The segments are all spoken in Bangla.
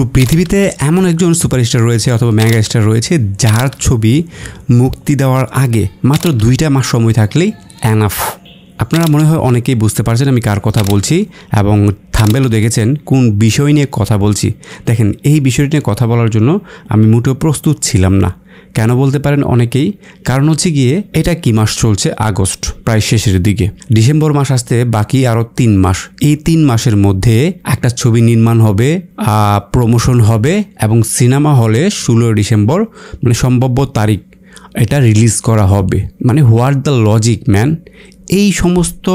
পুরো পৃথিবীতে এমন একজন সুপারস্টার রয়েছে অথবা মেগা স্টার রয়েছে যার ছবি মুক্তি দেওয়ার আগে মাত্র 2টা মাস সময় থাকলেই এনাফ। আপনারা মনে হয় অনেকেই বুঝতে পারছেন আমি কার কথা বলছি এবং থাম্বনেলও দেখেছেন কোন বিষয় নিয়ে কথা বলছি। দেখেন, এই বিষয়টি নিয়ে কথা বলার জন্য আমি মোটেও প্রস্তুত ছিলাম না। কেন বলতে পারেন অনেকেই, কারণ হচ্ছে গিয়ে এটা কি মাস চলছে? আগস্ট, প্রায় শেষের দিকে। ডিসেম্বর মাস আসতে বাকি আরও 3 মাস। এই 3 মাসের মধ্যে একটা ছবি নির্মাণ হবে, প্রমোশন হবে এবং সিনেমা হলে 16 ডিসেম্বর মানে সম্ভাব্য তারিখ এটা রিলিজ করা হবে। মানে হোয়াট দ্য লজিক ম্যান? এই সমস্ত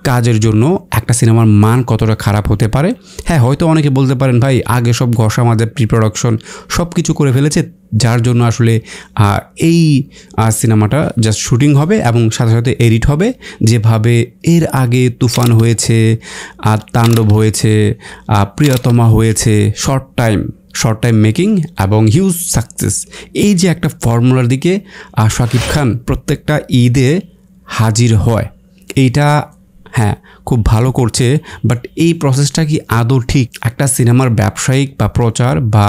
কাজের জন্য একটা সিনেমার মান কতটা খারাপ হতে পারে? হ্যাঁ, হয়তো অনেকে বলতে পারেন ভাই আগে সব ঘষা মাজা প্রি প্রোডাকশন সব কিছু করে ফেলেছে, যার জন্য আসলে এই সিনেমাটা জাস্ট শুটিং হবে এবং সাথে সাথে এডিট হবে। যেভাবে এর আগে তুফান হয়েছে, তাণ্ডব হয়েছে, প্রিয়তমা হয়েছে, শর্ট টাইম মেকিং এবং হিউজ সাকসেস। এই যে একটা ফর্মুলার দিকে শাকিব খান প্রত্যেকটা ঈদে হাজির হয়, এইটা হ্যাঁ খুব ভালো করছে। বাট এই প্রসেসটা কি আদৌ ঠিক? একটা সিনেমার ব্যবসায়িক বা প্রচার বা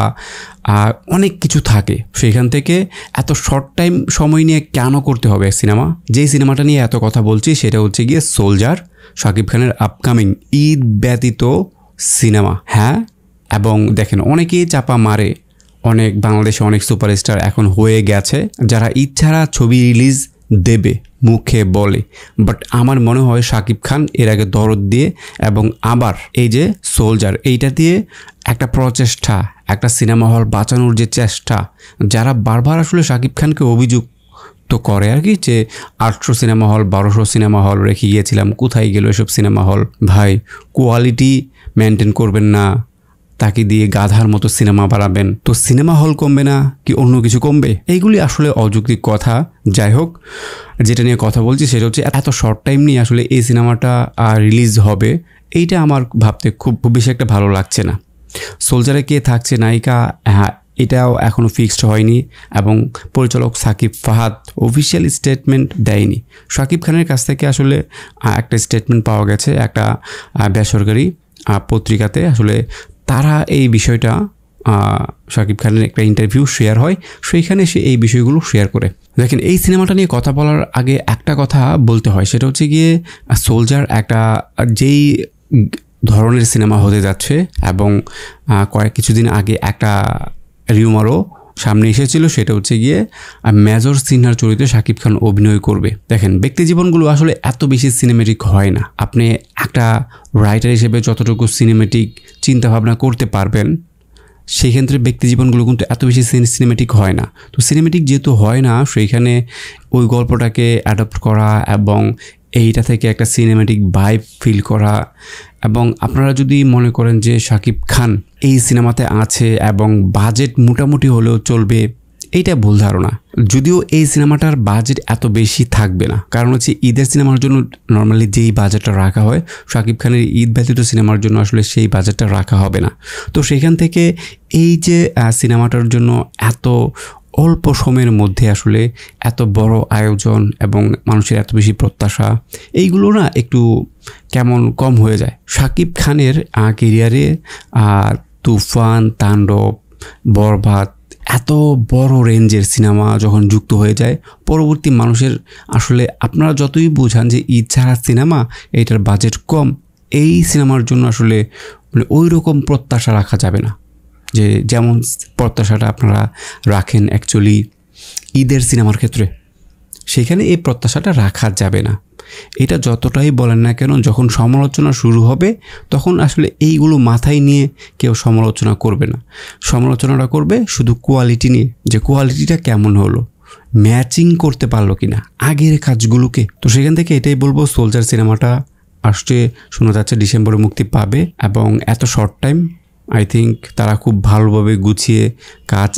অনেক কিছু থাকে, সেখান থেকে এত শর্ট টাইম সময় নিয়ে কেন করতে হবে সিনেমা? যেই সিনেমাটা নিয়ে এত কথা বলছি সেটা হচ্ছে গিয়ে সোলজার, শাকিব খানের আপকামিং ঈদ ব্যতীত সিনেমা। হ্যাঁ, এবং দেখেন অনেকেই চাপা মারে, অনেক বাংলাদেশে অনেক সুপারস্টার এখন হয়ে গেছে যারা ঈদ ছাড়া ছবি রিলিজ দেবে, মুখে বলে। বাট আমার মনে হয় শাকিব খান এর আগে দরদ দিয়ে এবং আবার এই যে সোলজার, এইটা দিয়ে একটা প্রচেষ্টা, একটা সিনেমা হল বাঁচানোর যে চেষ্টা, যারা বারবার আসলে শাকিব খানকে অভিযুক্ত করে আর কি, যে 800 সিনেমা হল 1200 সিনেমা হল রেখে গিয়েছিলাম, কোথায় গেল এসব সিনেমা হল? ভাই, কোয়ালিটি মেনটেন করবেন না, তাকে দিয়ে গাধার মতো সিনেমা বানাবেন, তো সিনেমা হল কমবে না কি অন্য কিছু কমবে? এইগুলি আসলে অযৌক্তিক কথা। যাই হোক, যেটা নিয়ে কথা বলছি সেটা হচ্ছে এত শর্ট টাইম নিয়ে আসলে এই সিনেমাটা রিলিজ হবে, এইটা আমার ভাবতে খুব বেশি একটা ভালো লাগছে না। সোলজারে কে থাকছে নায়িকা, হ্যাঁ এটাও এখনও ফিক্সড হয়নি এবং পরিচালক সাকিব ফাহাদ অফিসিয়াল স্টেটমেন্ট দেয়নি। শাকিব খানের কাছ থেকে আসলে একটা স্টেটমেন্ট পাওয়া গেছে একটা বেসরকারি পত্রিকাতে, আসলে তারা এই বিষয়টা শাকিব খানের একটা ইন্টারভিউ শেয়ার হয়, সেইখানে সে এই বিষয়গুলো শেয়ার করে। দেখেন, এই সিনেমাটা নিয়ে কথা বলার আগে একটা কথা বলতে হয়, সেটা হচ্ছে গিয়ে সোলজার একটা যেই ধরনের সিনেমা হতে যাচ্ছে এবং কিছুদিন আগে একটা রিউমারও সামনে এসেছিল, সেটা হচ্ছে গিয়ে মেজর সিনহার চরিত্রে শাকিব খান অভিনয় করবে। দেখেন, ব্যক্তি জীবনগুলো আসলে এত বেশি সিনেমেটিক হয় না। আপনি একটা রাইটার হিসেবে যতটুকু সিনেমেটিক চিন্তাভাবনা করতে পারবেন, সেই ক্ষেত্রে ব্যক্তি জীবনগুলো কিন্তু এত বেশি সিনেমেটিক হয় না। তো সিনেমেটিক যেহেতু হয় না, সেইখানে ওই গল্পটাকে অ্যাডপ্ট করা এবং এইটা থেকে একটা সিনেমেটিক ভাইব ফিল করা, এবং আপনারা যদি মনে করেন যে শাকিব খান এই সিনেমাতে আছে এবং বাজেট মোটামুটি হলেও চলবে, এইটা ভুল ধারণা। যদিও এই সিনেমাটার বাজেট এত বেশি থাকবে না, কারণ হচ্ছে ঈদের সিনেমার জন্য নর্মালি যেই বাজেটটা রাখা হয়, শাকিব খানের ঈদ ব্যতীত সিনেমার জন্য আসলে সেই বাজেটটা রাখা হবে না। তো সেখান থেকে এই যে সিনেমাটার জন্য এত অল্প সময়ের মধ্যে আসলে এত বড় আয়োজন এবং মানুষের এত বেশি প্রত্যাশা, এইগুলো না একটু কেমন কম হয়ে যায়। শাকিব খানের কেরিয়ারে তুফান, তাণ্ডব, বরবাদ এত বড় রেঞ্জের সিনেমা যখন যুক্ত হয়ে যায়, পরবর্তী মানুষের আসলে আপনারা যতই বোঝান যে ঈদ ছাড়া সিনেমা, এইটার বাজেট কম, এই সিনেমার জন্য আসলে ওই রকম প্রত্যাশা রাখা যাবে না, যে যেমন প্রত্যাশাটা আপনারা রাখেন অ্যাকচুয়ালি ঈদের সিনেমার ক্ষেত্রে, সেখানে এই প্রত্যাশাটা রাখা যাবে না। এটা যতটাই বলেন না কেন, যখন সমালোচনা শুরু হবে তখন আসলে এইগুলো মাথায় নিয়ে কেউ সমালোচনা করবে না। সমালোচনাটা করবে শুধু কোয়ালিটি নিয়ে, যে কোয়ালিটিটা কেমন হলো, ম্যাচিং করতে পারলো কিনা আগের কাজগুলোকে। তো সেখান থেকে এটাই বলবো, সোলজার সিনেমাটা আসছে, শোনা যাচ্ছে ডিসেম্বরে মুক্তি পাবে এবং এত শর্ট টাইম আই থিঙ্ক তারা খুব ভালোভাবে গুছিয়ে কাজ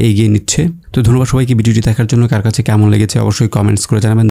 এগিয়ে নিচ্ছে। তো ধন্যবাদ সবাইকে ভিডিওটি দেখার জন্য। কার কাছে কেমন লেগেছে অবশ্যই কমেন্টস করে জানাবেন।